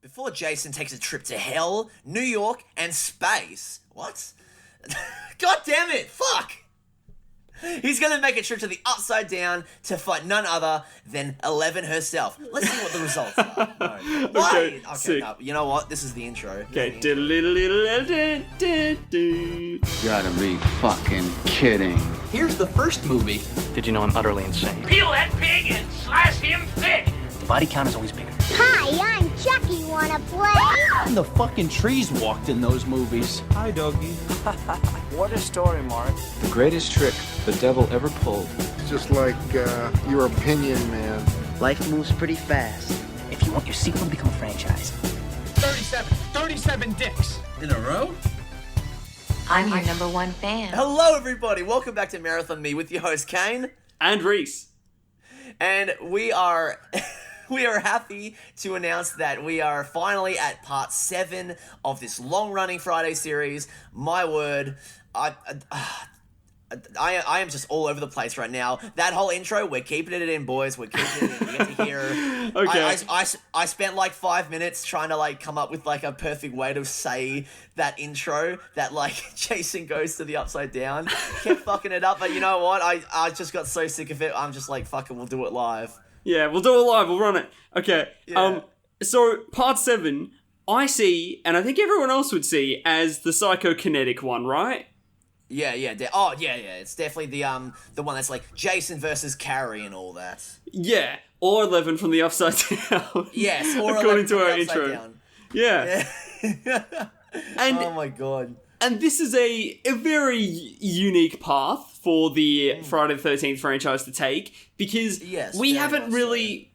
Before Jason takes a trip to hell, New York, and space. What? God damn it! Fuck! He's gonna make a trip to the Upside Down to fight none other than Eleven herself. Let's see what the results are. No. Why? Okay, no. You know what? This is the intro. Okay. You gotta be fucking kidding. Here's the first movie. Did you know I'm utterly insane? Peel that pig and slice him thick. The body count is always bigger. Hi, I'm Chucky. Wanna play? And the fucking trees walked in those movies. Hi, doggy. What a story, Mark. The greatest trick the devil ever pulled. It's just like your opinion, man. Life moves pretty fast. If you want your sequel to become a franchise. 37 dicks. In a row? I'm your number one fan. Hello, everybody. Welcome back to Marathon Me with your host, Kane. And Rhys. And we are... We are happy to announce that we are finally at part 7 of this long-running Friday series. My word, I am just all over the place right now. That whole intro, we're keeping it in, boys. We're keeping it in. You get to hear. Okay. I spent like 5 minutes trying to like come up with like a perfect way to say that intro. That like Jason goes to the Upside Down. Kept fucking it up, but you know what? I just got so sick of it. I'm just like, fuck it, we'll do it live. Yeah, we'll do it live. We'll run it. Okay. Yeah. So part 7, I see, and I think everyone else would see as the psycho-kinetic one, right? Yeah. It's definitely the one that's like Jason versus Carrie and all that. Yeah, or 11 from the Upside Down. Yes, or according 11 to from our the Upside intro. Down. Yeah. And oh my god. And this is a very unique path for the Friday the 13th franchise to take, because we haven't really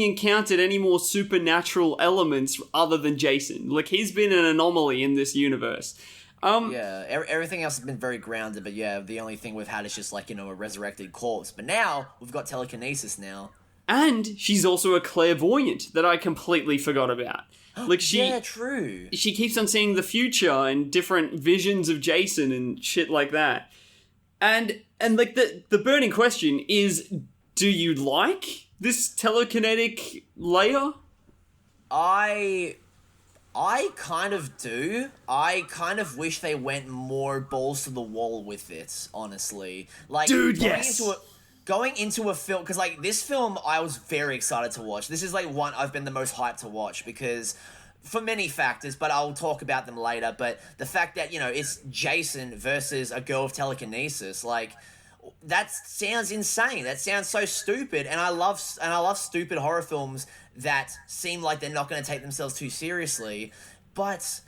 encountered any more supernatural elements other than Jason. Like, he's been an anomaly in this universe. Everything else has been very grounded, but yeah, the only thing we've had is just like, you know, a resurrected corpse. But now we've got telekinesis now. And she's also a clairvoyant that I completely forgot about. Like true. She keeps on seeing the future and different visions of Jason and shit like that. And like the burning question is, do you like this telekinetic layer? I kind of do. I kind of wish they went more balls to the wall with it, honestly. Like, dude, yes. Going into a film, because like this film I was very excited to watch. This is like one I've been the most hyped to watch because for many factors, but I'll talk about them later. But the fact that, you know, it's Jason versus a girl of telekinesis, like, that sounds insane. That sounds so stupid. And I love stupid horror films that seem like they're not going to take themselves too seriously. But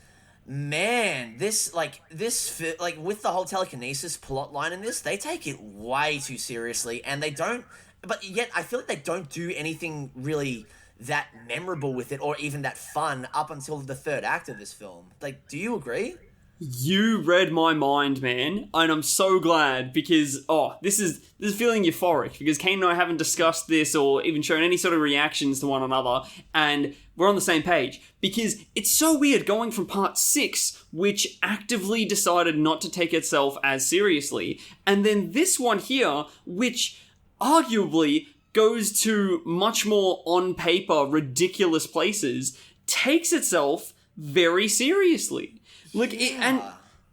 man, with the whole telekinesis plot line in this, they take it way too seriously, and they don't, but yet I feel like they don't do anything really that memorable with it, or even that fun up until the third act of this film. Like, do you agree? You read my mind, man, and I'm so glad because, this is feeling euphoric because Kane and I haven't discussed this or even shown any sort of reactions to one another, and we're on the same page because it's so weird going from part 6, which actively decided not to take itself as seriously, and then this one here, which arguably goes to much more on paper ridiculous places, takes itself very seriously. Like,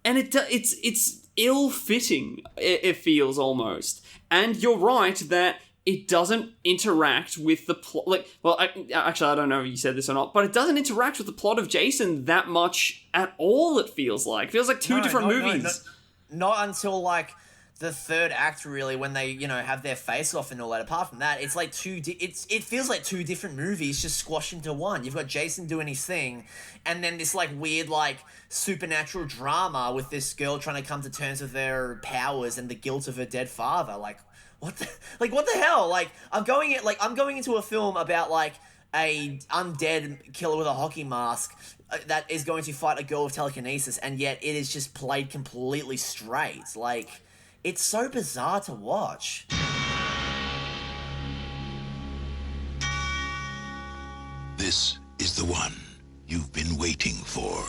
it's ill-fitting, it feels almost. And you're right that it doesn't interact with the plot. Like, well, actually, I don't know if you said this or not, but it doesn't interact with the plot of Jason that much at all, it feels like. It feels like two different movies. Not until, like, the third act, really, when they, you know, have their face-off and all that. Apart from that, it's like it feels like two different movies just squashed into one. You've got Jason doing his thing, and then this, like, weird, like, supernatural drama with this girl trying to come to terms with their powers and the guilt of her dead father. Like, what the hell? Like, I'm going into a film about, like, a undead killer with a hockey mask that is going to fight a girl with telekinesis, and yet it is just played completely straight. Like, it's so bizarre to watch. This is the one you've been waiting for.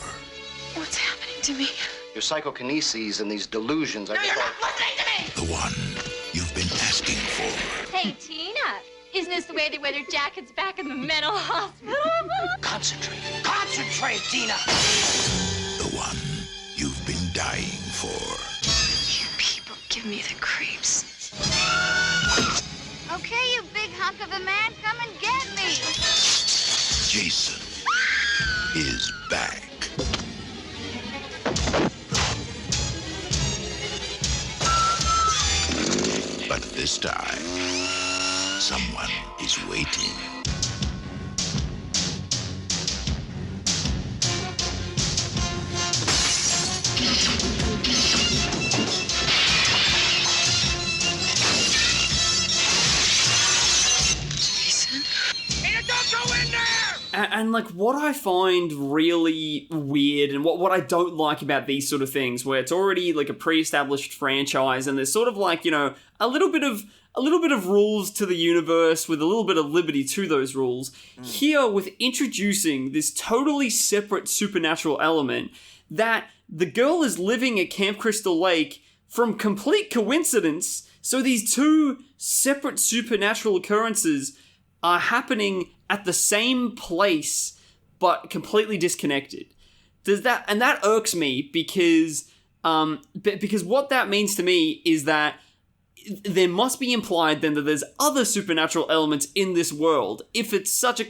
What's happening to me? Your psychokineses and these delusions are... No, you're not listening to me! The one you've been asking for. Hey, Tina, isn't this the way they wear their jackets back in the mental hospital? God, Concentrate. Concentrate, Tina! The one you've been dying for. You people give me the creeps. Okay, you big hunk of a man, come and get me. Jason is back. But this time, someone is waiting. And like what I find really weird and what I don't like about these sort of things where it's already like a pre-established franchise and there's sort of like, you know, a little bit of rules to the universe with a little bit of liberty to those rules. Here with introducing this totally separate supernatural element that the girl is living at Camp Crystal Lake from complete coincidence. So these two separate supernatural occurrences are happening at the same place, but completely disconnected. That irks me because what that means to me is that there must be implied then that there's other supernatural elements in this world. If there's such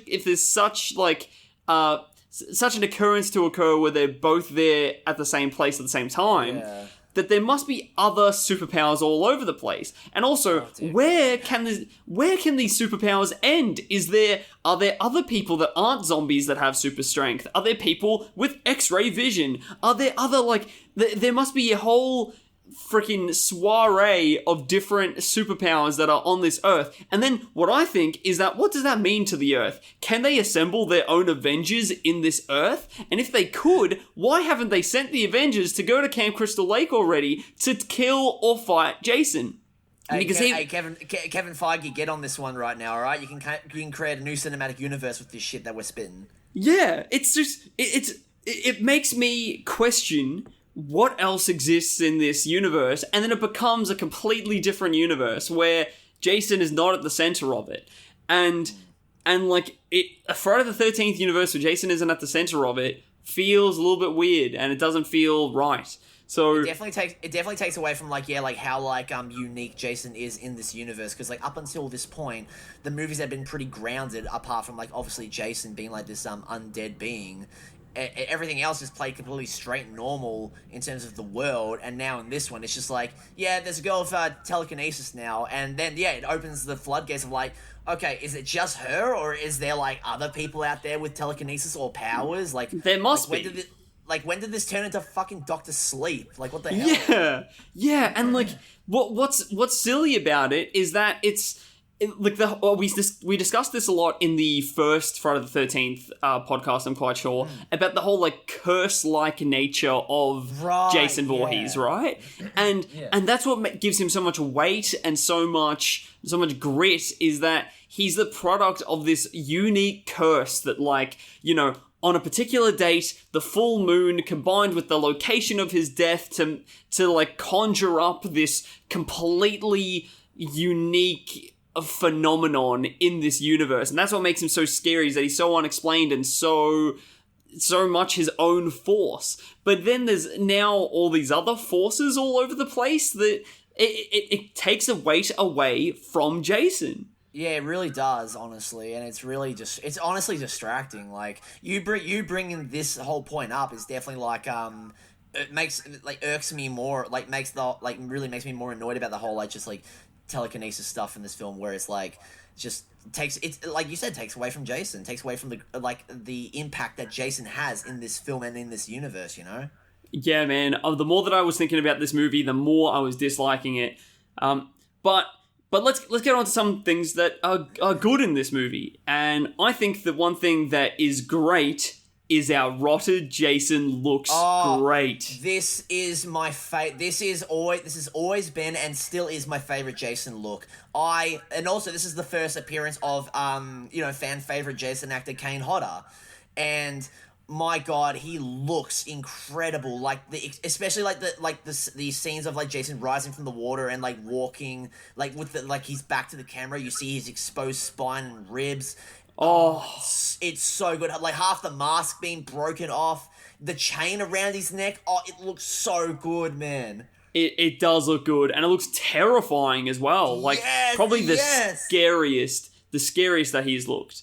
an occurrence to occur where they're both there at the same place at the same time. Yeah. That there must be other superpowers all over the place. And also, where can these superpowers end? Are there other people that aren't zombies that have super strength? Are there people with X-ray vision? Are there other, there must be a whole freaking soiree of different superpowers that are on this Earth. And then what I think is that, what does that mean to the Earth? Can they assemble their own Avengers in this Earth? And if they could, why haven't they sent the Avengers to go to Camp Crystal Lake already to kill or fight Jason? Because Kevin Feige, get on this one right now, alright? You can create a new cinematic universe with this shit that we're spitting. Yeah, it's just, it makes me question what else exists in this universe, and then it becomes a completely different universe where Jason is not at the center of it. And like a Friday the 13th universe where Jason isn't at the center of it feels a little bit weird and it doesn't feel right. So it definitely takes away from how unique Jason is in this universe, because up until this point the movies have been pretty grounded, apart from obviously Jason being this undead being. Everything else is played completely straight and normal in terms of the world, and now in this one, it's just there's a girl with telekinesis now, and then, it opens the floodgates of okay, is it just her, or is there, other people out there with telekinesis or powers? There must be. When did this turn into fucking Dr. Sleep? What the hell? Yeah, and, what's silly about it is that it's... we discussed this a lot in the first Friday the 13th podcast, I'm quite sure, about the whole curse-like nature of Jason Voorhees, right? And that's what gives him so much weight and so much grit, is that he's the product of this unique curse that on a particular date, the full moon combined with the location of his death to conjure up this completely unique phenomenon in this universe. And that's what makes him so scary, is that he's so unexplained and so much his own force. But then there's now all these other forces all over the place that it takes a weight away from Jason. Yeah, it really does, honestly, and it's honestly distracting. You bringing this whole point up is definitely it makes irks me more. Really makes me more annoyed about the whole telekinesis stuff in this film, where it's takes away from Jason, takes away from the impact that Jason has in this film and in this universe, you know? Yeah, man. The more that I was thinking about this movie, the more I was disliking it. But let's get on to some things that are good in this movie. And I think that one thing that is great is our rotted Jason looks great. This is my this has always been and still is my favorite Jason look. And also this is the first appearance of fan favorite Jason actor Kane Hodder, and my God, he looks incredible. Especially the scenes of Jason rising from the water and walking with he's back to the camera. You see his exposed spine and ribs. It's so good. Like half the mask being broken off, the chain around his neck. Oh, it looks so good, man. It does look good, and it looks terrifying as well. Like, probably the scariest that he's looked.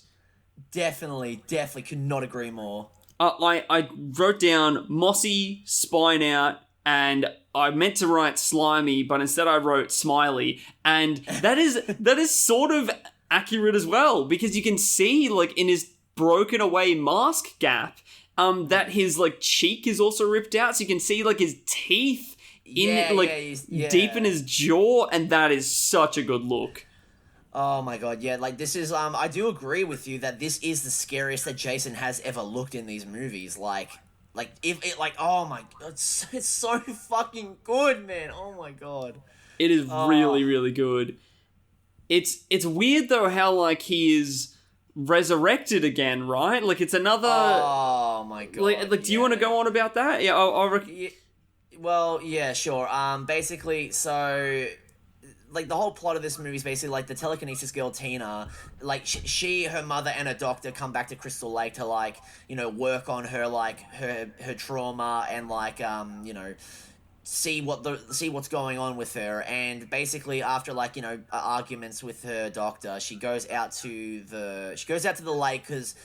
Definitely, could not agree more. I wrote down mossy, spine out, and I meant to write slimy, but instead I wrote smiley, and that is sort of accurate as well, because you can see, like, in his broken away mask gap, that his, like, cheek is also ripped out, so you can see, like, his teeth deep in his jaw, and that is such a good look. Oh my god, yeah, like this is I do agree with you that this is the scariest that Jason has ever looked in these movies. Like if it oh my god, it's so fucking good, man. Oh my god. It is really, really good. It's weird though how like he is resurrected again, right? Like it's another Oh my god. Like do you want to go on about that? Yeah, well, yeah, sure. Basically, so like the whole plot of this movie is basically like the telekinesis girl Tina, like she, her mother and her doctor come back to Crystal Lake to like, you know, work on her like her trauma and like see what's going on with her. And basically after like, you know, arguments with her doctor, she goes out to the lake because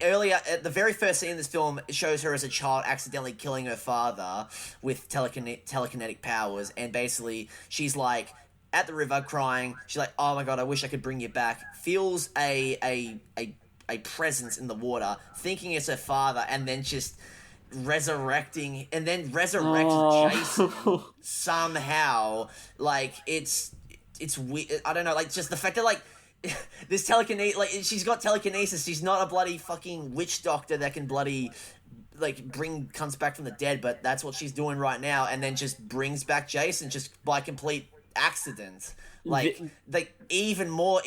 earlier at the very first scene in this film, it shows her as a child accidentally killing her father with telekinetic powers, and basically she's like at the river crying. She's like, "Oh my god, I wish I could bring you back." Feels a presence in the water, thinking it's her father, and then just resurrecting Jason somehow. Like it's weird. I don't know. Like just the fact that like. This telekinesis, like, she's got telekinesis. She's not a bloody fucking witch doctor that can bloody, like, comes back from the dead, but that's what she's doing right now, and then just brings back Jason just by complete accident. Like even more,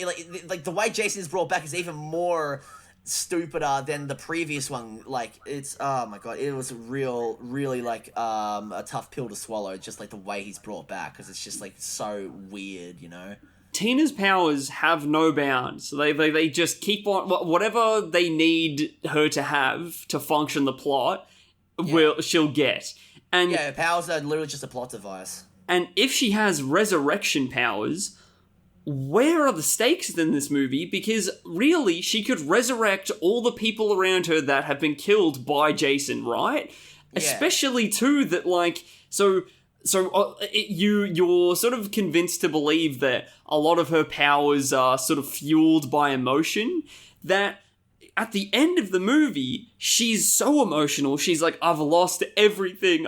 like the way Jason is brought back is even more stupider than the previous one. Like, it's, oh my god, it was really, like, a tough pill to swallow, just, like, the way he's brought back, because it's just, like, so weird, you know? Tina's powers have no bounds. So they just keep on whatever they need her to have to function the plot. She'll get. And her powers are literally just a plot device. And if she has resurrection powers, where are the stakes in this movie? Because really, she could resurrect all the people around her that have been killed by Jason, right? Yeah. Especially too that like you're sort of convinced to believe that a lot of her powers are sort of fueled by emotion, that at the end of the movie, she's so emotional, she's like, I've lost everything.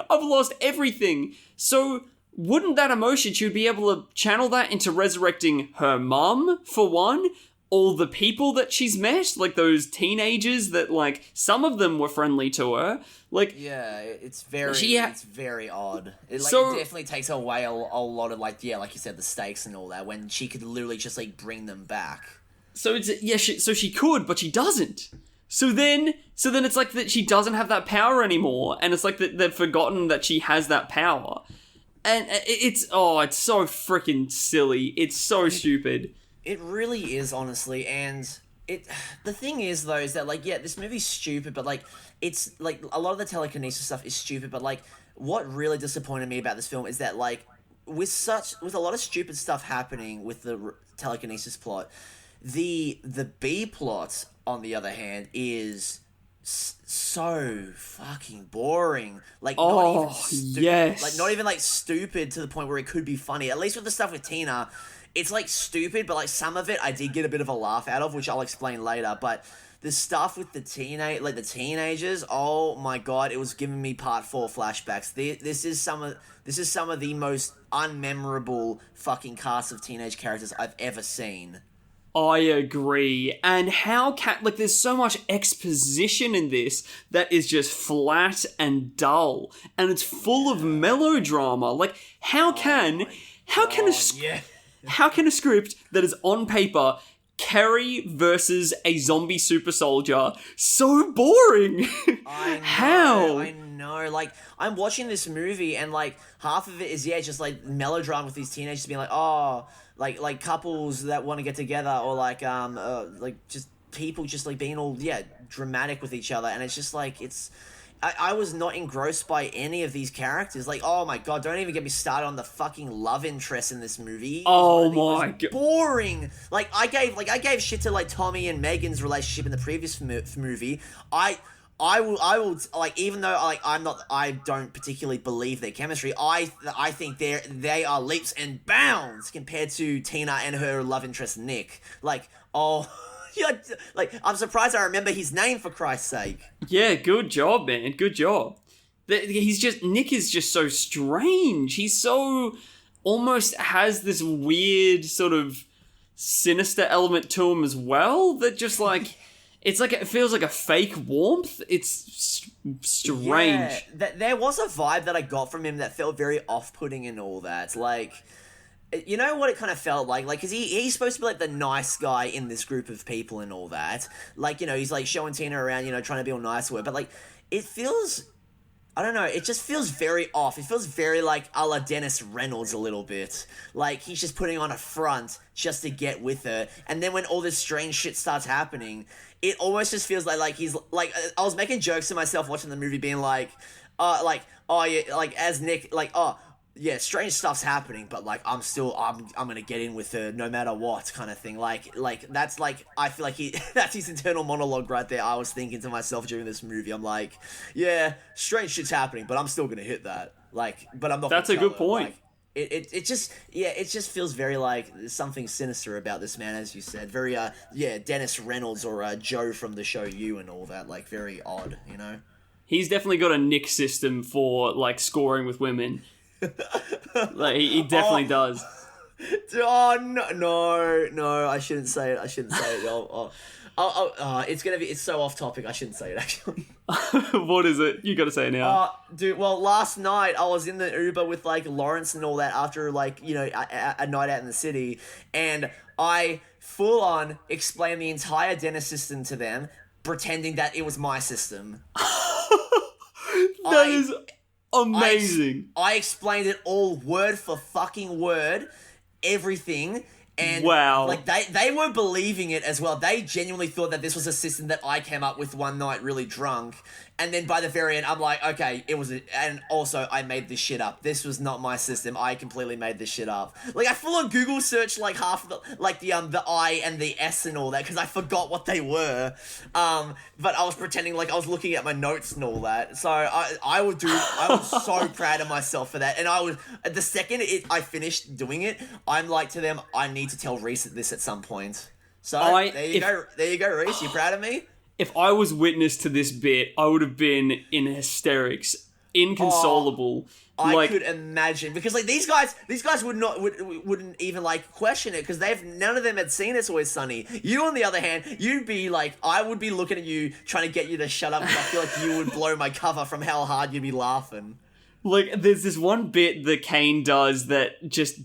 So wouldn't that emotion, she would be able to channel that into resurrecting her mum, for one, all the people that she's met, like those teenagers that, like, some of them were friendly to her. Like, yeah, it's very odd. It definitely takes away a lot of, like, yeah, like you said, the stakes and all that, when she could literally just, like, bring them back. So she could, but she doesn't. So then it's like that she doesn't have that power anymore, and it's like that they've forgotten that she has that power. And it's so freaking silly. It's so stupid. It really is, honestly, and the thing is, though, is that, like, yeah, this movie's stupid, but, like, it's, like, a lot of the telekinesis stuff is stupid, but, like, what really disappointed me about this film is that, like, with a lot of stupid stuff happening with the telekinesis plot, the B plot, on the other hand, is so fucking boring. Like, not even stupid. Yes. Like, not even, like, stupid to the point where it could be funny. At least with the stuff with Tina, it's, like, stupid, but, like, some of it I did get a bit of a laugh out of, which I'll explain later. But the stuff with the teenagers, oh my god, it was giving me Part 4 flashbacks. This is some of the most unmemorable fucking cast of teenage characters I've ever seen. I agree. And there's so much exposition in this that is just flat and dull. And it's full of melodrama. Like, how can a script that is on paper Kerry versus a zombie super soldier. So boring. I know, How? I know. Like, I'm watching this movie and, like, half of it is, just, like, melodrama with these teenagers being like, oh, like couples that want to get together or, like, just people just, like, being all, dramatic with each other. And it's just, like, I was not engrossed by any of these characters. Like, oh my god, don't even get me started on the fucking love interest in this movie. Oh my god, boring. Like I gave shit to like Tommy and Megan's relationship in the previous movie. I will like, even though like I don't particularly believe their chemistry. I think they are leaps and bounds compared to Tina and her love interest Nick. Like, oh. Yeah, like, I'm surprised I remember his name, for Christ's sake. Yeah, good job, man. Good job. Nick is just so strange. He's so, almost has this weird sort of sinister element to him as well, that just like, it's like, it feels like a fake warmth. It's strange. Yeah, there was a vibe that I got from him that felt very off-putting and all that. Like, you know what it kind of felt like? Like, because he's supposed to be, like, the nice guy in this group of people and all that. Like, you know, he's, like, showing Tina around, you know, trying to be all nice to her. But, like, it feels... I don't know, it just feels very off. It feels very, like, a la Dennis Reynolds a little bit. Like, he's just putting on a front just to get with her. And then when all this strange shit starts happening, it almost just feels like he's... Like, I was making jokes to myself watching the movie being like, oh, yeah, like, as Nick, like, oh... Yeah, strange stuff's happening, but like I'm gonna get in with her no matter what, kind of thing. Like that's like, I feel like that's his internal monologue right there. I was thinking to myself during this movie, I'm like, yeah, strange shit's happening, but I'm still gonna hit that. Like, but I'm not. That's a good point. Like, it just feels very like there's something sinister about this man, as you said. Very Dennis Reynolds or Joe from the show You and all that. Like, very odd, you know. He's definitely got a Nick system for like scoring with women. Like, he definitely does. Oh no! I shouldn't say it. It's so off topic. I shouldn't say it actually. What is it? You got to say it now. Dude. Well, last night I was in the Uber with like Lawrence and all that after like, you know, a night out in the city, and I full on explained the entire Dennis system to them, pretending that it was my system. That is amazing. I explained it all word for fucking word, everything, and wow. Like they weren't believing it as well. They genuinely thought that this was a system that I came up with one night really drunk. And then by the very end, I'm like, okay, it was and also I made this shit up. This was not my system. I completely made this shit up. Like, I full on Google searched like half of the I and the S and all that because I forgot what they were. But I was pretending like I was looking at my notes and all that. So I was so proud of myself for that. And I was, the second I finished doing it, I'm like to them, I need to tell Rhys this at some point. So there you go, Rhys. You proud of me? If I was witness to this bit, I would have been in hysterics, inconsolable. I could imagine, because like these guys wouldn't even like question it because none of them had seen It's Always Sunny. You, on the other hand, you'd be like, I would be looking at you trying to get you to shut up because I feel like you would blow my cover from how hard you'd be laughing. Like, there's this one bit that Kane does that just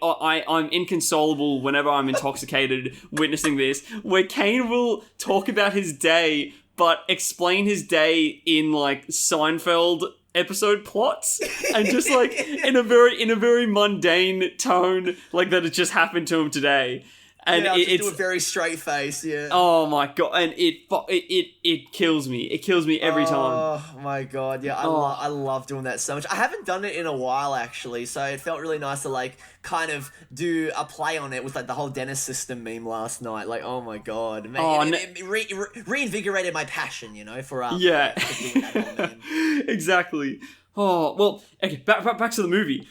I'm inconsolable whenever I'm intoxicated witnessing this, where Kane will talk about his day, but explain his day in, like, Seinfeld episode plots, and just, like, in a very mundane tone, like, that it just happened to him today. And it's do a very straight face, yeah. Oh my god, and it kills me. It kills me every time. Oh my god, yeah, I love doing that so much. I haven't done it in a while actually, so it felt really nice to like kind of do a play on it with like the whole Dennis system meme last night. Like, oh my god, man, it reinvigorated my passion, you know, for doing that whole meme. Exactly. Oh well, okay, back to the movie.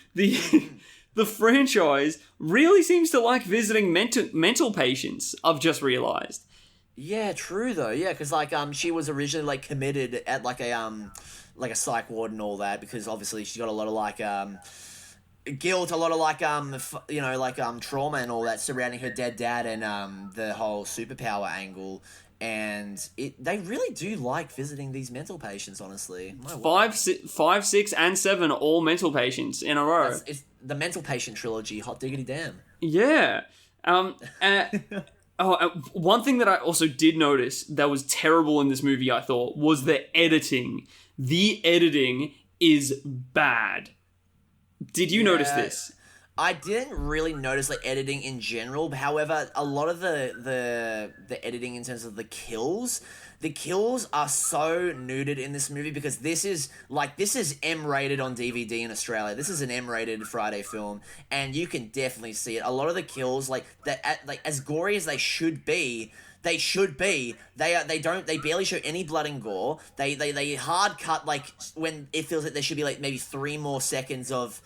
The franchise really seems to like visiting mental patients, I've just realised. Yeah, true though. Yeah, because like she was originally like committed at like a psych ward and all that, because obviously she's got a lot of like guilt, a lot of like trauma and all that surrounding her dead dad and the whole superpower angle. And they really do like visiting these mental patients, honestly. 5, 6, and 7 all mental patients in a row. It's the mental patient trilogy, hot diggity damn. Yeah. One thing that I also did notice that was terrible in this movie, I thought, was the editing. The editing is bad. Did you notice this? I didn't really notice like editing in general. However, a lot of the editing in terms of the kills are so nuded in this movie because this is M-rated on DVD in Australia. This is an M-rated Friday film, and you can definitely see it. A lot of the kills, like as gory as they should be. They barely show any blood and gore. They hard cut like when it feels like there should be like maybe 3 more seconds of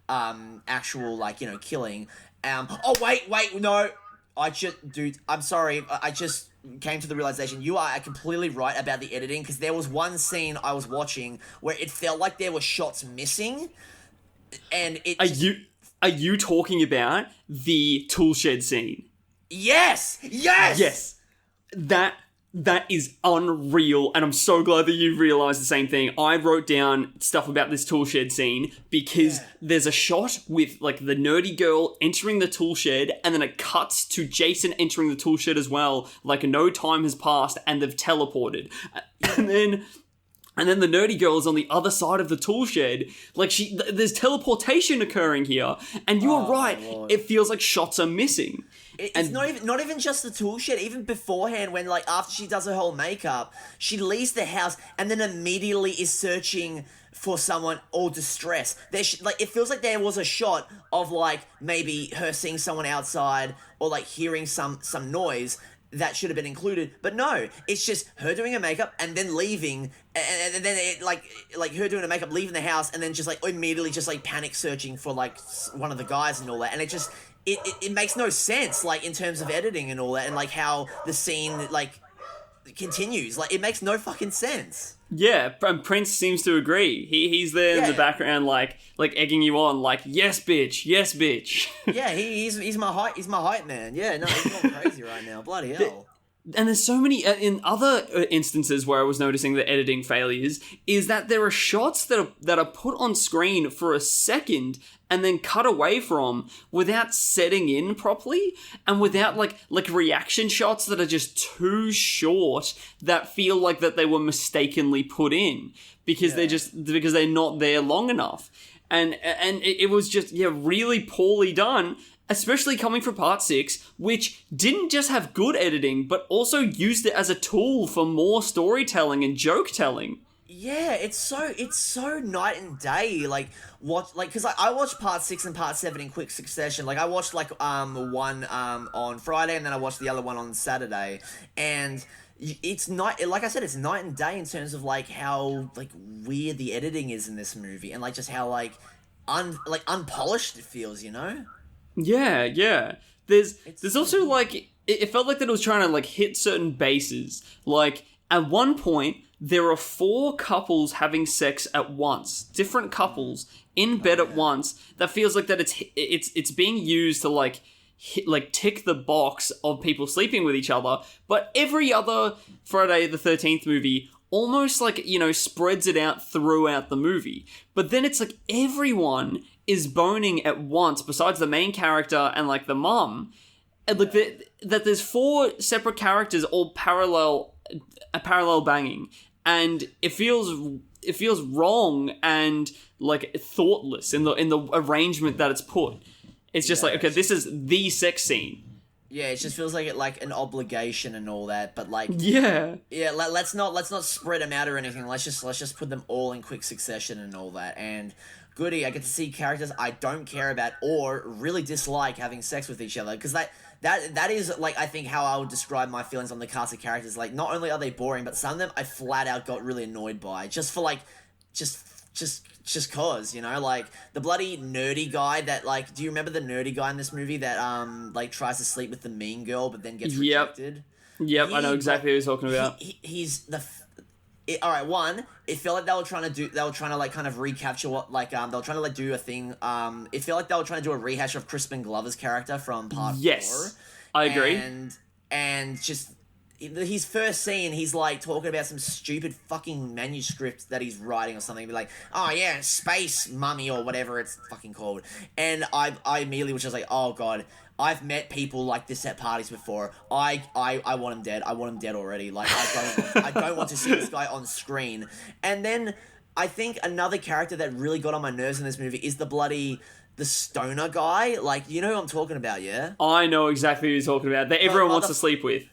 actual like, you know, killing. Oh wait, no. I'm sorry. I just came to the realization you are completely right about the editing, because there was one scene I was watching where it felt like there were shots missing, and it. Are you talking about the tool shed scene? Yes. That is unreal, and I'm so glad that you realised the same thing. I wrote down stuff about this tool shed scene because there's a shot with like the nerdy girl entering the tool shed, and then it cuts to Jason entering the tool shed as well, like no time has passed and they've teleported. And then the nerdy girl is on the other side of the tool shed. Like there's teleportation occurring here, and you are right. Lord. It feels like shots are missing. It's not even just the tool shed. Even beforehand, when like after she does her whole makeup, she leaves the house and then immediately is searching for someone all distressed. Like it feels like there was a shot of like maybe her seeing someone outside or like hearing some noise that should have been included, but no, it's just her doing her makeup and then leaving, and then it like her doing her makeup, leaving the house, and then just like immediately just like panic searching for like one of the guys and all that, and it just it makes no sense like in terms of editing and all that, and like how the scene like continues, like it makes no fucking sense. Yeah, and Prince seems to agree. He's there in the background, like egging you on, like yes, bitch. Yeah, he's my hype man. Yeah, no, he's going crazy right now. Bloody hell. And there's so many in other instances where I was noticing the editing failures is that there are shots that are put on screen for a second and then cut away from without setting in properly, and without like reaction shots that are just too short that feel like that they were mistakenly put in because they're not there long enough. And it was just really poorly done, especially coming from Part 6, which didn't just have good editing, but also used it as a tool for more storytelling and joke telling. Yeah, it's so night and day. Like because I watched Part 6 and Part 7 in quick succession. Like I watched like one on Friday, and then I watched the other one on Saturday, and it's night and day in terms of like how like weird the editing is in this movie, and like just how like unpolished it feels, you know? Yeah. There's also like it felt like that it was trying to like hit certain bases. Like at one point there are 4 couples having sex at once, different couples in bed at once. That feels like that it's being used to like tick the box of people sleeping with each other. But every other Friday the 13th movie almost like, you know, spreads it out throughout the movie. But then it's like everyone is boning at once besides the main character and like the mum. And like that there's 4 separate characters all parallel banging, and it feels wrong and like thoughtless in the arrangement that it's put. It's just like, okay, this is the sex scene. Yeah, it just feels like an obligation and all that, but like let's not spread them out or anything. Let's just put them all in quick succession and all that. And goody, I get to see characters I don't care about or really dislike having sex with each other, because that is like I think how I would describe my feelings on the cast of characters. Like not only are they boring, but some of them I flat out got really annoyed by just for like just cause, you know, like the bloody nerdy guy that like, do you remember the nerdy guy in this movie that tries to sleep with the mean girl but then gets rejected? Yep, I know exactly who you're talking about. All right, one, it felt like they were trying to like kind of recapture what like they were trying to like do a thing. It felt like they were trying to do a rehash of Crispin Glover's character from Part 4. I agree. And just his first scene, he's like talking about some stupid fucking manuscript that he's writing or something. Be like, oh yeah, space mummy or whatever it's fucking called. And I immediately was just like, oh god, I've met people like this at parties before. I want him dead. I want him dead already. Like I don't want to see this guy on screen. And then I think another character that really got on my nerves in this movie is the stoner guy. Like, you know who I'm talking about, yeah? I know exactly who you're talking about. That everyone wants to sleep with.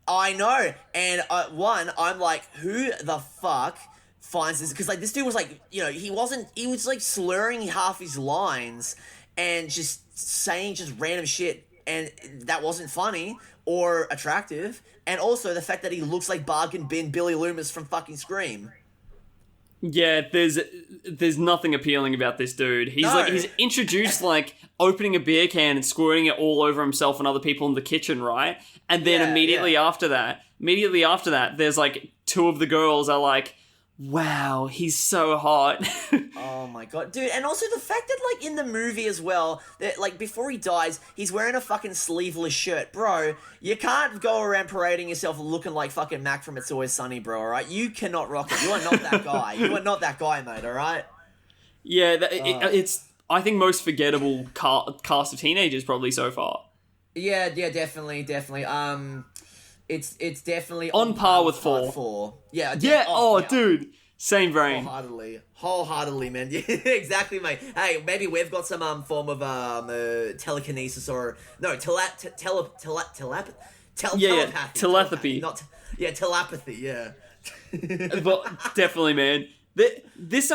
I know. And I'm like, who the fuck finds this? Because like this dude was like, you know, he was like slurring half his lines and just saying just random shit, and that wasn't funny or attractive. And also the fact that he looks like bargain bin Billy Loomis from fucking Scream. Yeah, there's nothing appealing about this dude. He's introduced like opening a beer can and squirting it all over himself and other people in the kitchen, right? And then immediately after that, there's like two of the girls are like, wow, he's so hot. Oh my god, dude. And also the fact that like in the movie as well, that like before he dies, he's wearing a fucking sleeveless shirt. Bro, you can't go around parading yourself looking like fucking Mac from It's Always Sunny, bro, alright? You cannot rock it. You are not that guy. You are not that guy, mate, alright? Yeah, it's, I think, most forgettable cast of teenagers probably so far. Yeah, definitely. It's definitely on par with 4. Yeah. Dude. Same brain. Wholeheartedly, man. Yeah, exactly, mate. Hey, maybe we've got some form of telekinesis or telepathy. Telepathy. Telepathy. Yeah. But definitely, man. This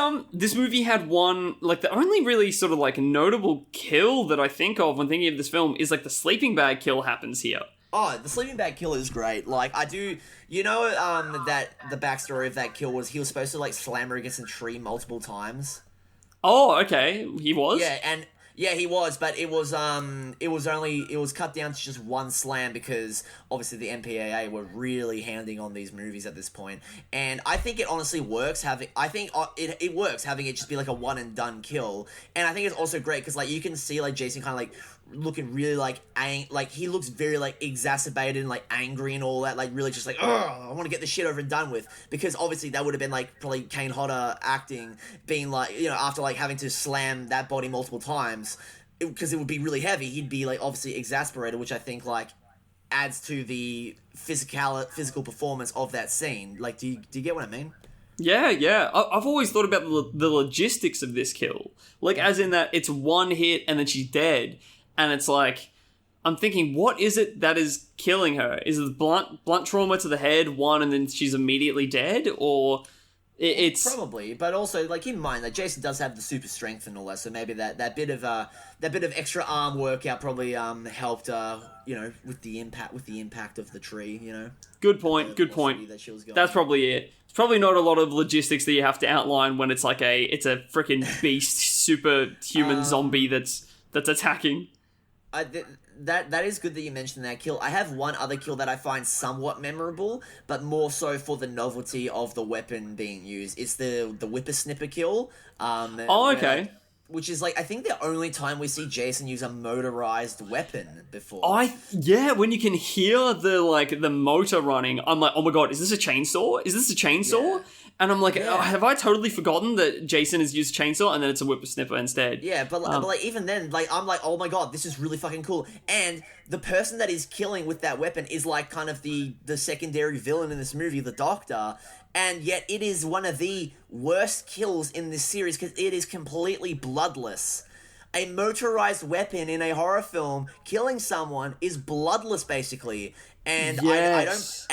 movie had one, like, the only really sort of like notable kill that I think of when thinking of this film is like the sleeping bag kill happens here. Oh, the sleeping bag kill is great. Like, I do, you know, that the backstory of that kill was he was supposed to like slam her against a tree multiple times. Oh, okay, he was. Yeah, he was, but it was cut down to just one slam because obviously the MPAA were really hounding on these movies at this point, and I think it honestly works it works having it just be like a one and done kill, and I think it's also great because like you can see like Jason kind of like looking really like he looks very like exacerbated and like angry and all that, like really just like, I want to get this shit over and done with, because obviously that would have been like probably Kane Hodder acting, being like, you know, after like having to slam that body multiple times because it would be really heavy, he'd be like obviously exasperated, which I think like adds to the physical performance of that scene. Like, do you get what I mean? Yeah. I've always thought about the logistics of this kill, like as in that it's one hit and then she's dead. And it's like, I'm thinking, what is it that is killing her? Is it blunt trauma to the head, one, and then she's immediately dead? Or it's... Probably, but also, like, keep in mind that Jason does have the super strength and all that, so maybe that bit of extra arm workout probably helped, you know, with the impact of the tree, you know? Good point. That's probably it. It's probably not a lot of logistics that you have to outline when it's like it's a freaking beast, superhuman zombie that's attacking. That is good that you mentioned that kill. I have one other kill that I find somewhat memorable, but more so for the novelty of the weapon being used. It's the whippersnipper kill. Okay. Which is like, I think the only time we see Jason use a motorized weapon before. When you can hear the motor running, I'm like, oh my god, is this a chainsaw? Yeah. And I'm like, have I totally forgotten that Jason has used a chainsaw and then it's a whippersnipper instead? Yeah, but like even then, like I'm like, oh my god, this is really fucking cool. And the person that is killing with that weapon is like kind of the secondary villain in this movie, the Doctor. And yet it is one of the worst kills in this series because it is completely bloodless. A motorized weapon in a horror film killing someone is bloodless, basically. And yes.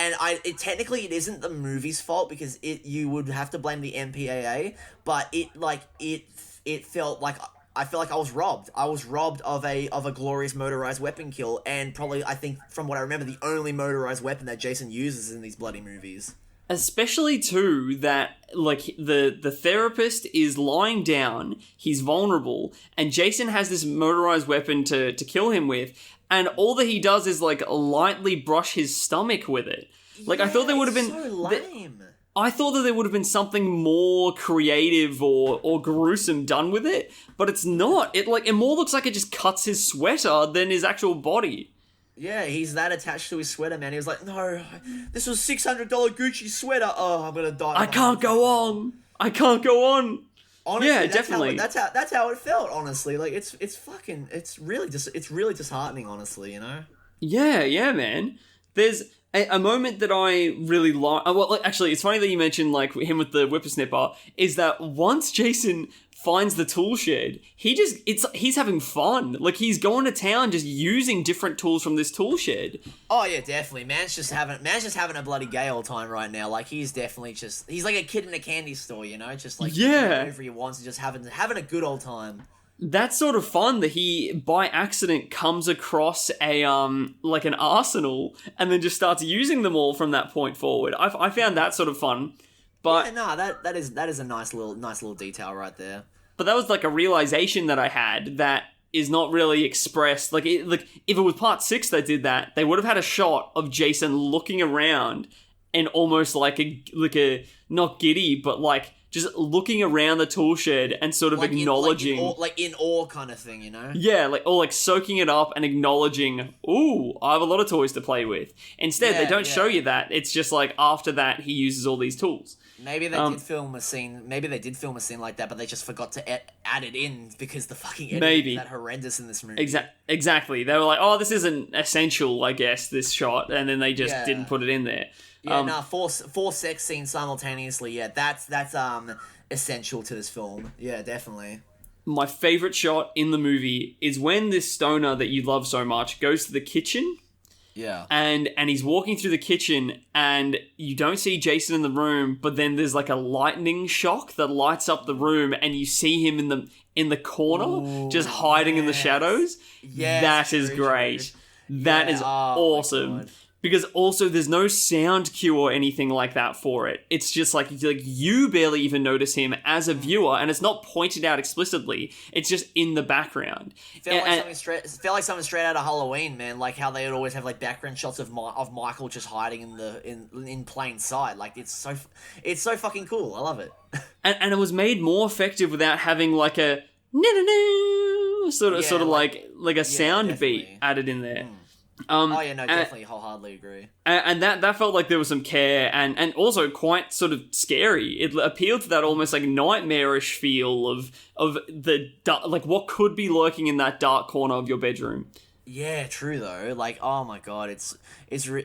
Technically it isn't the movie's fault because you would have to blame the MPAA, but it felt like I felt like I was robbed. I was robbed of a glorious motorized weapon kill, and probably, I think from what I remember, the only motorized weapon that Jason uses in these bloody movies. Especially too that like the therapist is lying down, he's vulnerable, and Jason has this motorized weapon to kill him with, and all that he does is like lightly brush his stomach with it. Like, I thought there would have been so lame. I thought that there would have been something more creative or gruesome done with it, but it's not. It more looks like it just cuts his sweater than his actual body. Yeah, he's that attached to his sweater, man. He was like, no, this was $600 Gucci sweater. Oh, I'm gonna die. I can't go on. Honestly, yeah, definitely. That's how it felt. Honestly, like it's really disheartening. Honestly, you know. Yeah, man. There's a moment that I really like. Well, like, actually, it's funny that you mentioned like him with the whippersnipper. Is that once Jason finds the tool shed, he's having fun. Like he's going to town just using different tools from this tool shed. Oh yeah, definitely. Man's just having a bloody gay old time right now. Like he's like a kid in a candy store, you know, just like doing whatever he wants and just having a good old time. That's sort of fun that he, by accident, comes across a, like an arsenal and then just starts using them all from that point forward. I found that sort of fun. But yeah, no, that is a nice little detail right there. But that was like a realization that I had that is not really expressed. Like if it was part 6 that did that, they would have had a shot of Jason looking around and almost like a not giddy, but like just looking around the tool shed and sort of like acknowledging... in awe kind of thing, you know? Yeah, or like soaking it up and acknowledging, ooh, I have a lot of toys to play with. Instead, they don't show you that. It's just like after that, he uses all these tools. Maybe they did film a scene like that, but they just forgot to add it in because the fucking editing is that horrendous in this movie. Exactly. They were like, oh, this isn't essential, I guess, this shot. And then they just didn't put it in there. Yeah, four sex scenes simultaneously. Yeah, that's essential to this film. Yeah, definitely. My favorite shot in the movie is when this stoner that you love so much goes to the kitchen. Yeah. And he's walking through the kitchen and you don't see Jason in the room, but then there's like a lightning shock that lights up the room and you see him in the corner, just hiding in the shadows. Yeah. That is great. That is awesome. Because also there's no sound cue or anything like that for it. It's just like you barely even notice him as a viewer, and it's not pointed out explicitly. It's just in the background. Felt like something straight out of Halloween, man. Like how they would always have like background shots of Michael just hiding in plain sight. Like it's so fucking cool. I love it. and it was made more effective without having like a sort of like a sound beat added in there. Definitely wholeheartedly agree. And that felt like there was some care and also quite sort of scary. It appealed to that almost like nightmarish feel of the like what could be lurking in that dark corner of your bedroom. Yeah, true though. Like, oh my god, it's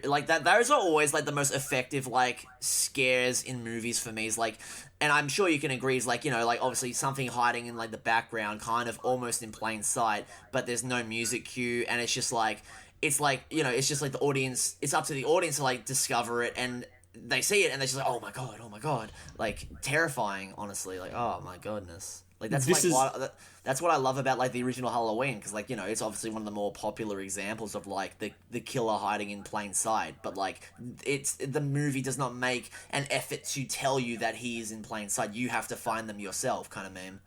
like that. Those are always like the most effective like scares in movies for me. Is like, and I'm sure you can agree. Is like, you know, like obviously something hiding in like the background, kind of almost in plain sight, but there's no music cue, and it's just like. It's like, you know, it's just like the audience, it's up to the audience to like discover it, and they see it and they're just like, oh my god, like terrifying, honestly, like, oh my goodness. Like that's what I love about like the original Halloween, because like, you know, it's obviously one of the more popular examples of like the killer hiding in plain sight, but like the movie does not make an effort to tell you that he is in plain sight. You have to find them yourself, kind of meme.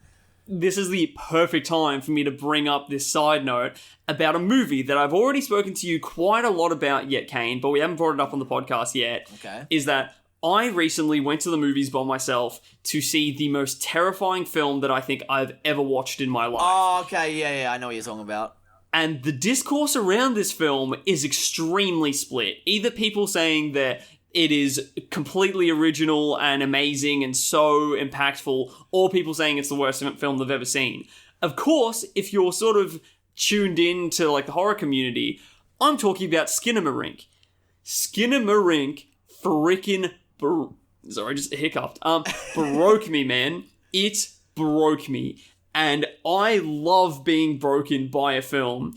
This is the perfect time for me to bring up this side note about a movie that I've already spoken to you quite a lot about yet, Kane, but we haven't brought it up on the podcast yet. Okay. Is that I recently went to the movies by myself to see the most terrifying film that I think I've ever watched in my life. Oh, okay, yeah, I know what you're talking about. And the discourse around this film is extremely split. Either people saying that it is completely original and amazing and so impactful, or people saying it's the worst film they've ever seen. Of course, if you're sort of tuned in to like the horror community, I'm talking about Skinamarink. Skinamarink freaking sorry, just hiccuped. Broke me, man. It broke me. And I love being broken by a film.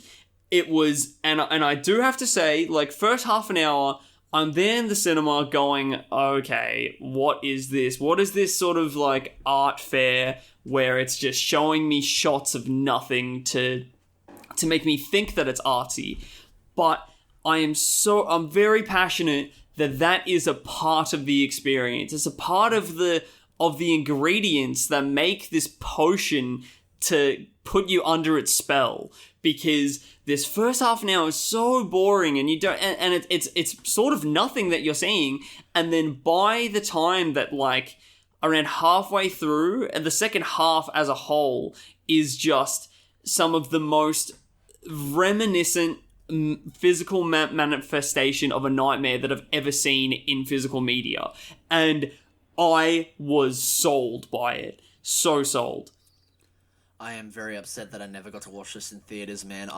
It was, and I do have to say, like, first half an hour, I'm there in the cinema going, okay, what is this? What is this sort of like art fair where it's just showing me shots of nothing to make me think that it's artsy? But I'm very passionate that is a part of the experience. It's a part of the ingredients that make this potion to put you under its spell, because this first half an hour is so boring, and you don't, and it's sort of nothing that you're seeing, and then by the time that like around halfway through, and the second half as a whole is just some of the most reminiscent physical manifestation of a nightmare that I've ever seen in physical media. And I was sold by it. So sold. I am very upset that I never got to watch this in theaters, man.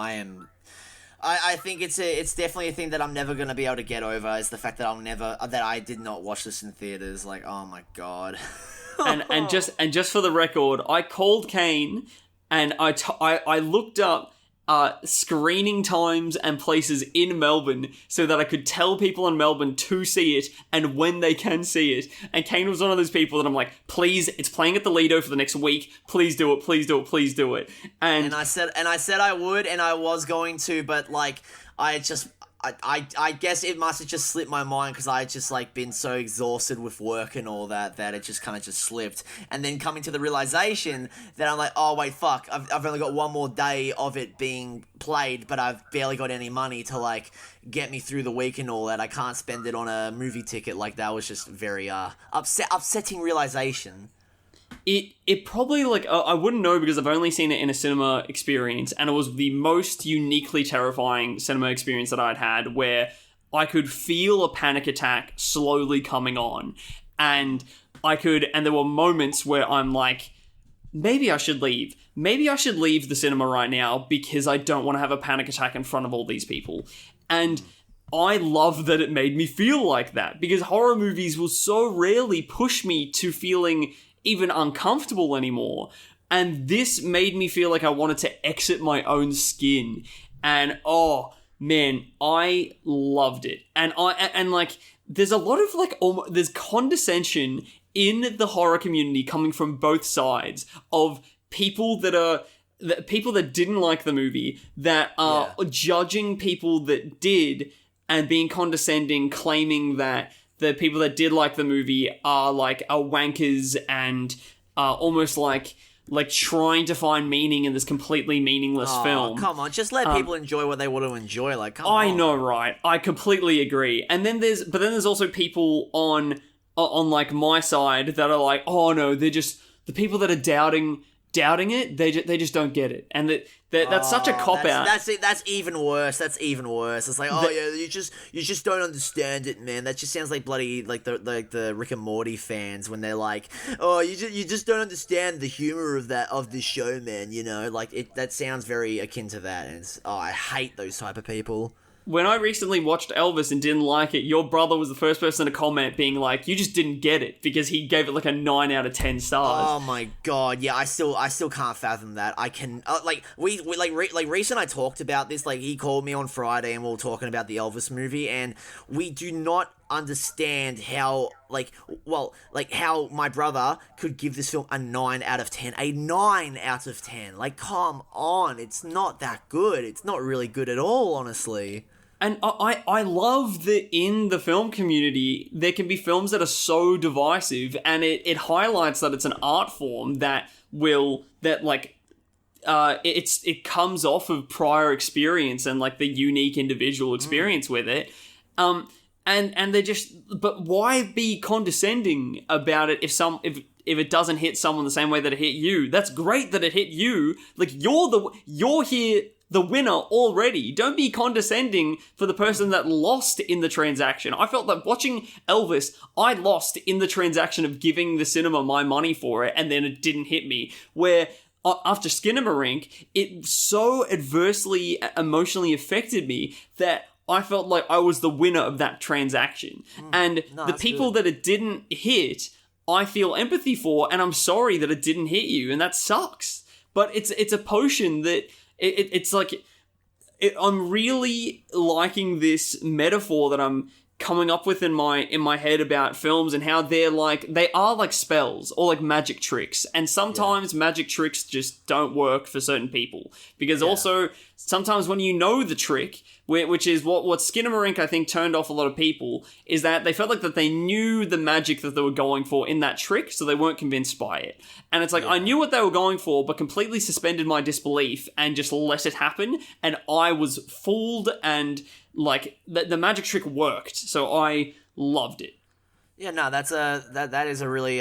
I think it's definitely a thing that I'm never gonna be able to get over, is the fact that I did not watch this in theaters. Like, oh my god. and just for the record, I called Kane and I looked up screening times and places in Melbourne so that I could tell people in Melbourne to see it and when they can see it. And Kane was one of those people that I'm like, please, it's playing at the Lido for the next week. Please do it. Please do it. Please do it. And I said I would, and I was going to, but like I guess it must have just slipped my mind because I had just like been so exhausted with work and all that it just kind of just slipped. And then coming to the realization that I'm like, oh wait, fuck, I've only got one more day of it being played, but I've barely got any money to like get me through the week and all that. I can't spend it on a movie ticket. Like, that was just very upsetting realization. It probably, like, I wouldn't know because I've only seen it in a cinema experience, and it was the most uniquely terrifying cinema experience that I'd had, where I could feel a panic attack slowly coming on, and there were moments where I'm like, maybe I should leave. Maybe I should leave the cinema right now because I don't want to have a panic attack in front of all these people. And I love that it made me feel like that, because horror movies will so rarely push me to feeling even uncomfortable anymore, and this made me feel like I wanted to exit my own skin. And oh man, I loved it. And like, there's a lot of like there's condescension in the horror community coming from both sides, of people that didn't like the movie, that are judging people that did and being condescending, claiming that the people that did like the movie are wankers and almost like trying to find meaning in this completely meaningless film. Come on, just let people enjoy what they want to enjoy. Like, come on. I know, right? I completely agree. And then there's also people on like my side that are like, oh no, they're just the people that are doubting it. They just don't get it, and that's such a cop out. That's even worse. That's even worse. It's like, you just don't understand it, man. That just sounds like bloody like the Rick and Morty fans when they're like, oh, you just don't understand the humor of this show, man. You know, like that sounds very akin to that. And I hate those type of people. When I recently watched Elvis and didn't like it, your brother was the first person to comment being like, you just didn't get it, because he gave it like a 9 out of 10 stars. Oh my god, yeah, I still can't fathom that. I can, Rhys and I talked about this, like, he called me on Friday and we were talking about the Elvis movie, and we do not understand how, how my brother could give this film a 9 out of 10. A 9 out of 10. Like, come on, it's not that good. It's not really good at all, honestly. And I love that in the film community, there can be films that are so divisive, and it highlights that it's an art form it comes off of prior experience and like the unique individual experience with it. And they just, but why be condescending about it if it doesn't hit someone the same way that it hit you? That's great that it hit you. Like, you're here the winner already. Don't be condescending for the person that lost in the transaction. I felt that watching Elvis, I lost in the transaction of giving the cinema my money for it, and then it didn't hit me. Where after Skinamarink, it so adversely emotionally affected me that I felt like I was the winner of that transaction. And the people that it didn't hit, I feel empathy for, and I'm sorry that it didn't hit you, and that sucks. But it's a potion that it's like, I'm really liking this metaphor that I'm coming up with in my head about films, and how they are like spells or like magic tricks, and sometimes magic tricks just don't work for certain people, because also sometimes when you know the trick, which is what Skinamarink I think turned off a lot of people, is that they felt like that they knew the magic that they were going for in that trick, so they weren't convinced by it. And it's like, I knew what they were going for, but completely suspended my disbelief and just let it happen, and I was fooled, and like the magic trick worked, so I loved it. Yeah, no, that is a really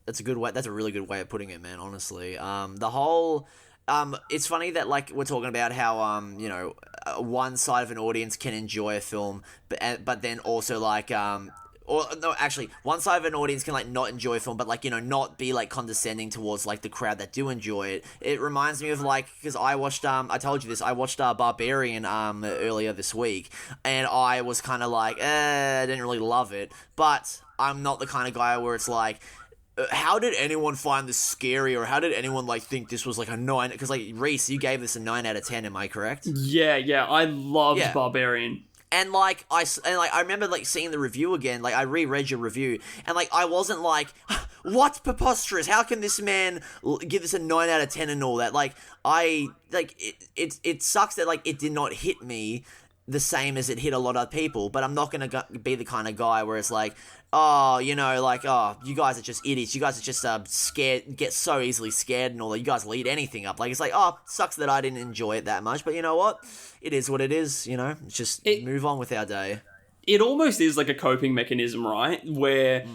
that's a really good way of putting it, man. Honestly, the whole it's funny that like we're talking about how one side of an audience can enjoy a film, but then also like or no, actually, one side of an audience can like not enjoy a film, but like not be like condescending towards like the crowd that do enjoy it. It reminds me of like, because I watched I told you this, I watched Barbarian earlier this week, and I was kind of like I didn't really love it, but I'm not the kind of guy where it's like, how did anyone find this scary, or how did anyone like think this was like a 9? Because like Rhys, you gave this a 9 out of 10. Am I correct? Yeah, I loved Barbarian. And like I remember like seeing the review again. Like I reread your review, and like I wasn't like, what's preposterous? How can this man give this a 9 out of 10 and all that? Like it sucks that like it did not hit me the same as it hit a lot of people. But I'm not gonna be the kind of guy where it's like, oh, you guys are just idiots. You guys are just scared, get so easily scared and all that. You guys will eat anything up. Like, it's like, oh, sucks that I didn't enjoy it that much. But you know what? It is what it is, It's just move on with our day. It almost is like a coping mechanism, right? Where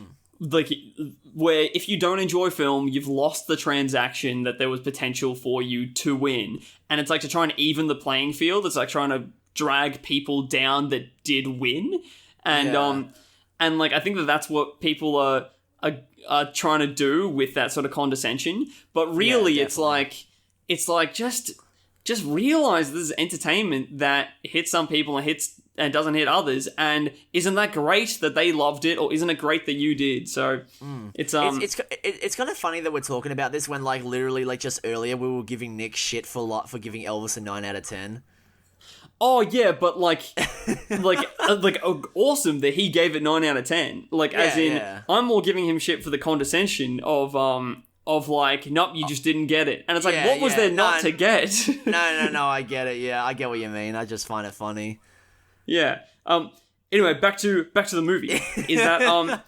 if you don't enjoy film, you've lost the transaction that there was potential for you to win. And it's like to try and even the playing field. It's like trying to drag people down that did win. And, and like I think that's what people are trying to do with that sort of condescension. But really, it's like just realize this is entertainment that hits some people and doesn't hit others. And isn't that great that they loved it, or isn't it great that you did? So it's kind of funny that we're talking about this when like literally like just earlier we were giving Nick shit for giving Elvis a 9 out of 10. Oh yeah, but awesome that he gave it 9 out of 10. I'm more giving him shit for the condescension of like, nope, you just didn't get it. And it's like, what was there not to get? No, I get it. Yeah, I get what you mean. I just find it funny. Yeah. Anyway, back to the movie. Is that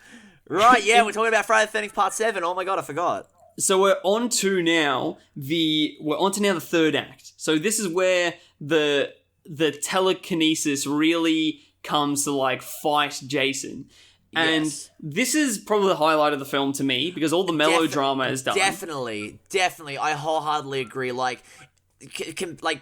right? Yeah, we're talking about Friday the 13th Part 7. Oh my god, I forgot. So we're on to now the third act. So this is where the telekinesis really comes to like fight Jason. And this is probably the highlight of the film to me, because all the melodrama is done. Definitely. I wholeheartedly agree. Like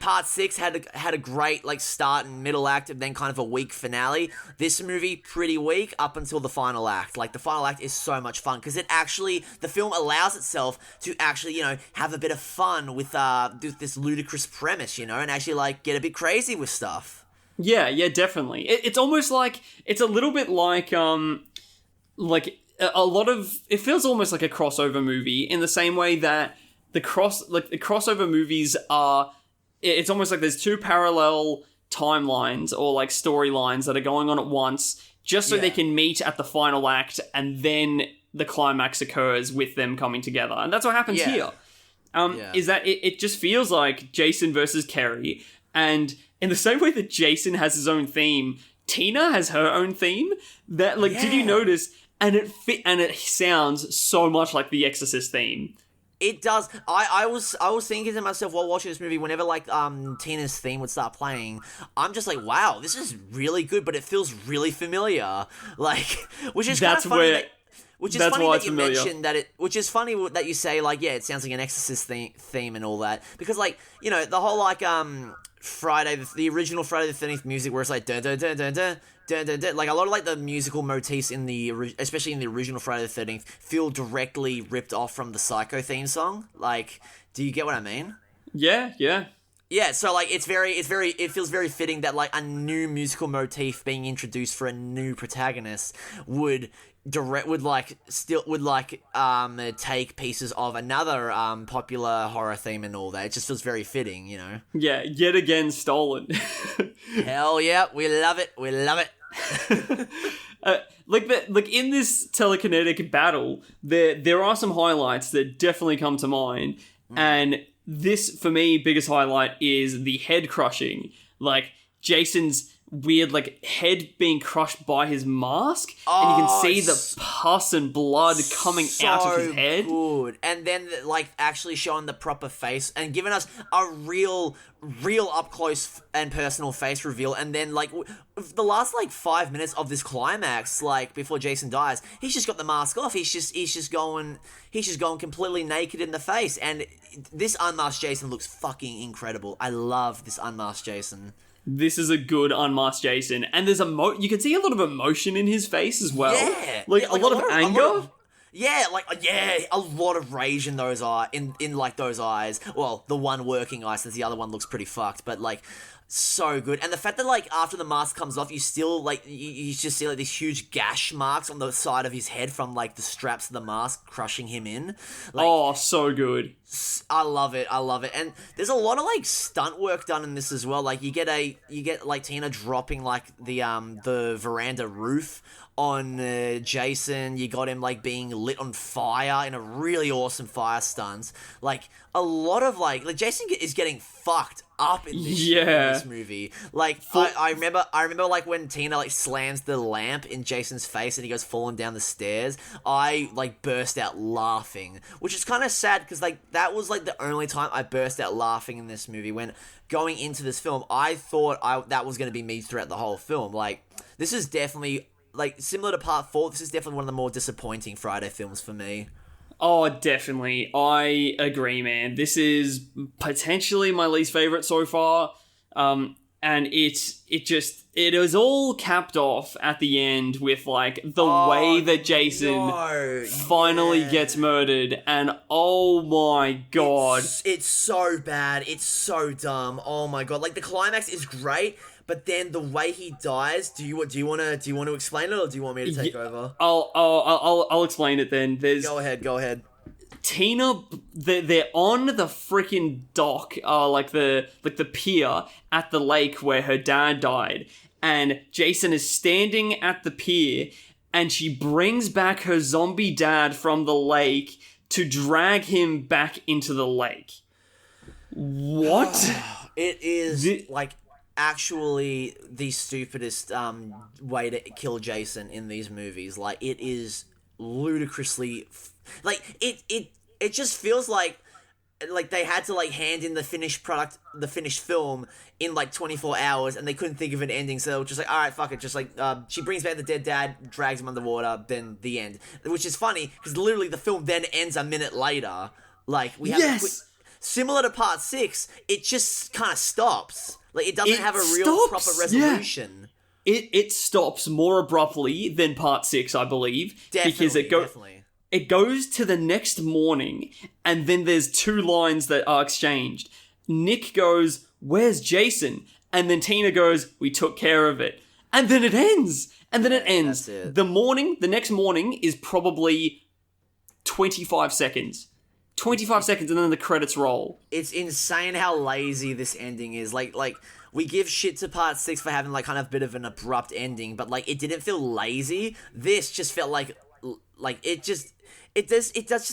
Part 6 had a great like start and middle act, and then kind of a weak finale. This movie pretty weak up until the final act. Like the final act is so much fun because the film allows itself to actually have a bit of fun with this ludicrous premise, and actually like get a bit crazy with stuff. Yeah, definitely. It's almost like it's a little bit like a lot of it feels almost like a crossover movie in the same way that the crossover movies are. It's almost like there's two parallel timelines or like storylines that are going on at once, just so they can meet at the final act, and then the climax occurs with them coming together, and that's what happens here. Is that it just feels like Jason versus Kerry, and in the same way that Jason has his own theme, Tina has her own theme. That did you notice? And it sounds so much like the Exorcist theme. It does. I was thinking to myself while watching this movie, whenever like Tina's theme would start playing, I'm just like, wow, this is really good, but it feels really familiar. Like, which is kind of funny. Which is funny that you mentioned that which is funny that you say like, yeah, it sounds like an Exorcist theme and all that, because like the whole like the original Friday the 13th music where it's like dun dun dun dun dun dun dun dun, like a lot of like the musical motifs especially in the original Friday the 13th feel directly ripped off from the Psycho theme song. Like, do you get what I mean? Yeah. Yeah, so like it feels very fitting that like a new musical motif being introduced for a new protagonist would take pieces of another popular horror theme and all that. It just feels very fitting, Yeah, yet again stolen. Hell yeah, we love it. In this telekinetic battle, there are some highlights that definitely come to mind, and this for me biggest highlight is the head crushing. Like Jason's weird, like, head being crushed by his mask, and you can see the pus and blood coming out of his head. Good. And then, like, actually showing the proper face and giving us a real up close and personal face reveal. And then, like, the last, like, 5 minutes of this climax, like, before Jason dies, he's just got the mask off. He's just going completely naked in the face. And this unmasked Jason looks fucking incredible. I love this unmasked Jason. This is a good unmasked Jason, and there's you can see a lot of emotion in his face as well. Yeah, like a lot of anger. A lot of rage in those those eyes. Well, the one working eye, since the other one looks pretty fucked, but like so good. And the fact that like after the mask comes off, you still like you just see like these huge gash marks on the side of his head from like the straps of the mask crushing him in. Like, oh, so good. I love it. And there's a lot of like stunt work done in this as well. Like you get like Tina dropping like the veranda roof on Jason. You got him like being lit on fire in a really awesome fire stunt. Like a lot of like Jason is getting fucked up in this movie. Like I remember like when Tina like slams the lamp in Jason's face and he goes falling down the stairs. I like burst out laughing, which is kind of sad because like that was like the only time I burst out laughing in this movie. When going into this film, I thought that was going to be me throughout the whole film. Like this is definitely like similar to Part 4. This is definitely one of the more disappointing Friday films for me. Oh, definitely. I agree, man. This is potentially my least favorite so far. And it was all capped off at the end with like the way that Jason finally gets murdered, and oh my god, it's so bad, it's so dumb. Oh my god, like the climax is great, but then the way he dies. Do you want to explain it, or do you want me to take over? I'll explain it then. Go ahead. Tina, they're on the freaking dock, like the pier at the lake where her dad died, and Jason is standing at the pier, and she brings back her zombie dad from the lake to drag him back into the lake. What? It is like actually the stupidest way to kill Jason in these movies. Like it is ludicrously. Like it just feels like they had to like hand in the finished product, the finished film in like 24 hours, and they couldn't think of an ending, so they were just like, all right, fuck it, just like she brings back the dead dad, drags him underwater, then the end. Which is funny because literally the film then ends a minute later. Like we have similar to Part 6, it just kind of stops. Like it doesn't have a real proper resolution. Yeah. It stops more abruptly than Part 6, I believe, because it goes to the next morning, and then there's two lines that are exchanged. Nick goes, "Where's Jason?" And then Tina goes, "We took care of it." And then it ends. That's it. The next morning is probably 25 seconds. 25 seconds, and then the credits roll. It's insane how lazy this ending is. Like we give shit to Part 6 for having like kind of a bit of an abrupt ending, but like it didn't feel lazy. This just felt like it just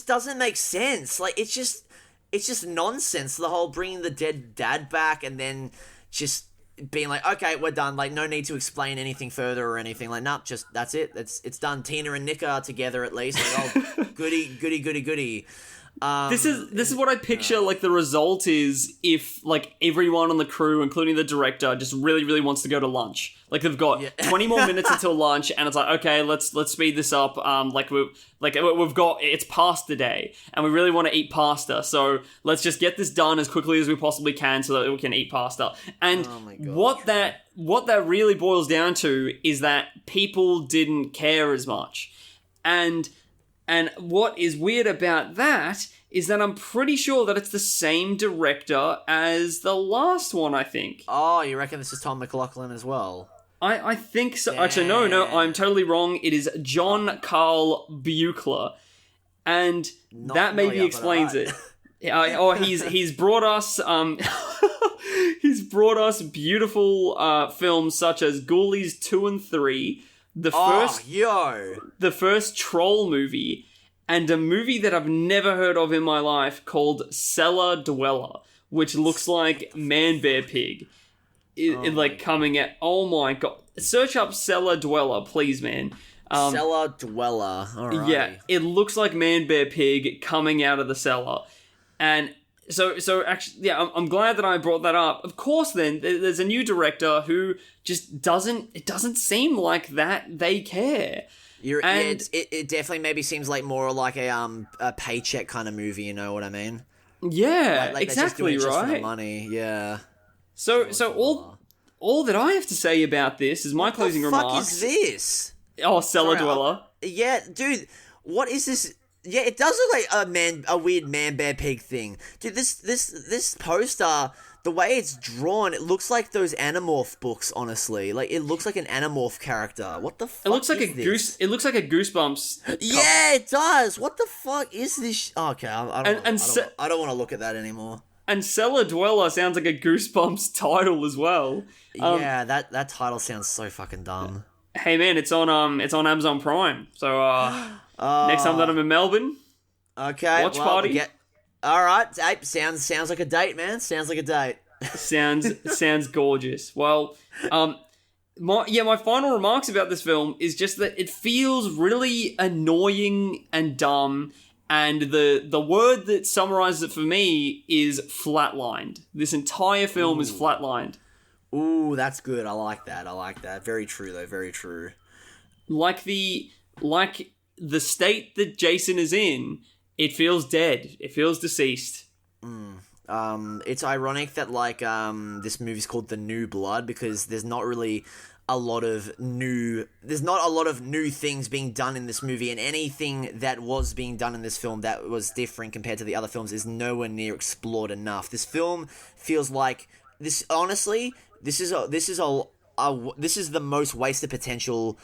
doesn't make sense. Like it's just nonsense. The whole bringing the dead dad back and then just being like, okay, we're done. Like no need to explain anything further or anything. Like nope, just that's it. It's done. Tina and Nick are together at least. Like, oh, goody. This is what I picture, like, the result is if, like, everyone on the crew, including the director, just really, really wants to go to lunch. Like, they've got 20 more minutes until lunch, and it's like, okay, let's speed this up. We've got, it's pasta day, and we really want to eat pasta, so let's just get this done as quickly as we possibly can so that we can eat pasta. And what that really boils down to is that people didn't care as much. And what is weird about that is that I'm pretty sure that it's the same director as the last one, I think. Oh, you reckon this is Tom McLaughlin as well? I think so. Damn. Actually, no, I'm totally wrong. It is John Carl Buechler. And that maybe explains it. He's brought us he's brought us beautiful films such as Ghoulies 2 and 3, the first Troll movie, and a movie that I've never heard of in my life called Cellar Dweller, which looks like Man Bear Pig. like coming at. Oh my god! Search up Cellar Dweller, please, man. Cellar Dweller. All right. Yeah, it looks like Man Bear Pig coming out of the cellar, and so actually, yeah, I'm glad that I brought that up. Of course, then there's a new director who just doesn't. It doesn't seem like that they care. It definitely maybe seems like more like a paycheck kind of movie. You know what I mean? Yeah, like exactly just right. For the money, yeah. So all that I have to say about this is my closing remarks. What the fuck is this? Oh, Cellar Dweller. Yeah, dude, what is this? Yeah, it does look like a weird Man Bear Pig thing, dude. This poster, the way it's drawn, it looks like those Animorph books. Honestly, like it looks like an Animorph character. What the fuck? It looks like is this? It looks like a Goosebumps. Yeah, it does. What the fuck is this? Okay, I don't want to look at that anymore. And Cellar Dweller sounds like a Goosebumps title as well. Yeah, that title sounds so fucking dumb. Hey man, it's on Amazon Prime. So next time that I'm in Melbourne, okay, watch party. All right, sounds like a date, man. Sounds like a date. sounds gorgeous. Well, my final remarks about this film is just that it feels really annoying and dumb. And the word that summarizes it for me is flatlined. This entire film is flatlined. Ooh, that's good. I like that. Very true, though. Very true. Like the state that Jason is in, it feels dead. It feels deceased. It's ironic that this movie's called The New Blood because there's not a lot of new things being done in this movie, and anything that was being done in this film that was different compared to the other films is nowhere near explored enough. This film feels like this. Honestly, this is the most wasted potential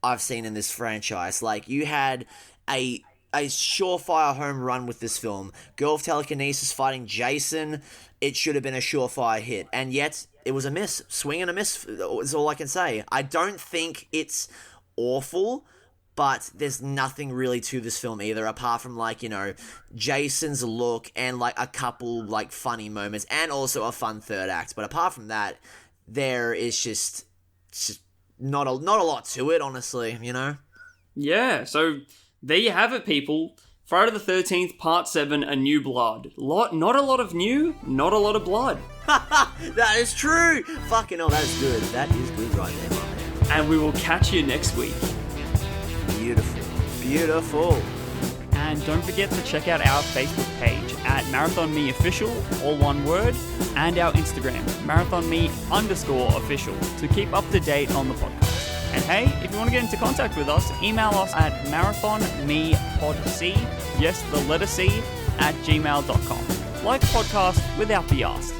I've seen in this franchise. Like, you had a surefire home run with this film. Girl of Telekinesis fighting Jason. It should have been a surefire hit, and yet it was a miss. Swing and a miss is all I can say. I don't think it's awful, but there's nothing really to this film either, apart from Jason's look and a couple funny moments, and also a fun third act. But apart from that, there is just not a lot to it, honestly. You know? Yeah. So there you have it, people. Friday the 13th, Part 7, A New Blood. Not a lot of new, not a lot of blood. That is true! Fucking hell, that is good. That is good right there, my man. And we will catch you next week. Beautiful. Beautiful. And don't forget to check out our Facebook page at MarathonMeOfficial, all one word, and our Instagram, MarathonMe_official, to keep up to date on the podcast. And hey, if you want to get into contact with us, email us at marathonmepodc, yes, the letter C, @gmail.com. Like podcast without the ask.